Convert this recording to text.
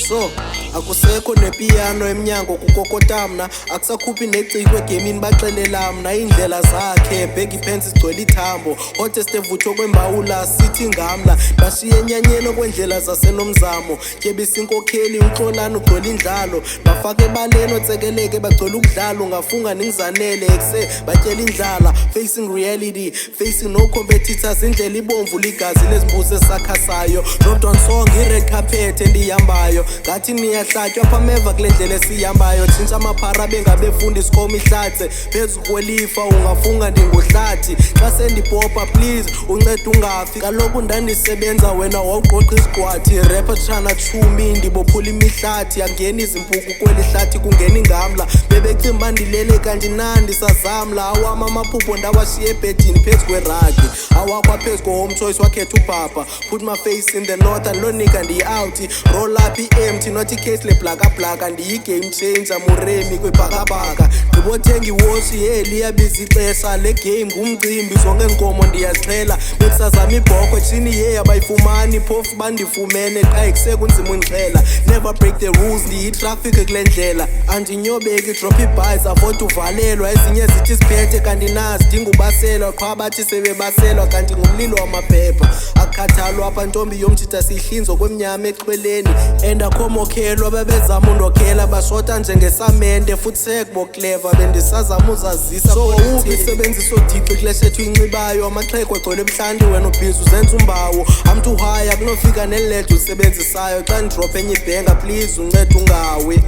So akusekho nepiano emnyango kukokota mna, akusakhuphi neciko egamini baxelela mna indlela zakhe bheki pants igcwele ithambo hottest evutho kwembawula sithi ngamla bashiye enyanyeni okwendlela zasenomzamo kyebisinkokheli uxolana ugcwele indlalo bafake ebaleni otsekeleke bagcwele ukudlala ungafunga ningizanele ekuse batyela indlala facing reality facing no competitors indlela ibomvu ligazi lezimbuzi esakhasayo dropped on song i-red carpet endiyihambayo ngathi niyahlatywa phameva kule ndlela esiyihambayo tshintsha amaphara bengabefundi isikoma ihlatse phezu kwelifa ungafunga ndinguhlathi xa sendipopa please unceda ungafi kaloku ndandisebenza wena wawuqoqa isigwathi rapper tshana tshumi ndibophula imihlathi angeni izimpuku kweli hlathi kungeni ngamla bebecimba ndilele kandinandi sazamla awam amaphupho ndawashiye ebhedini phezu kweragi awakho aphezu ko-home choice wakhetha ubhapha put my face in the north alonika ndiyi-out roll up i-empty not icase leblakablaka ndiyi-game changer muremi kwibhakabhaka ndibothenga iwoshi ye liyabiza ixesha le game ngumcimbi zonke nkomo ndiyazixhela bekusazama ibhokwe tshini ye abayifumani phofu bandifumene qha ekusekunzima undixhela never break the rules ndiyitraffic kule ndlela andinyobeki drop ibhayis avoid uvalelwa ezinye zithi siphethe kanti nazi dingubaselwa qha bathi sebebaselwa kanti ngumlilo wamaphepha akukhathalwa apha ntombi yomthitha siyihlinzo kwemnyama exhweleni endakhomokhelwa babezama undokhela bashota njengesamente futhi sekbo clever bendisazama uzazisa so uphi isebenzisa odixi kuleshethu inxibayo amaxhego egcwele ebuhlanti wena ubhizi uzenza umbawo am too high akunofika neliledo ulisebenzisayo xa ndidrop enye ibhenga please unceda ungawi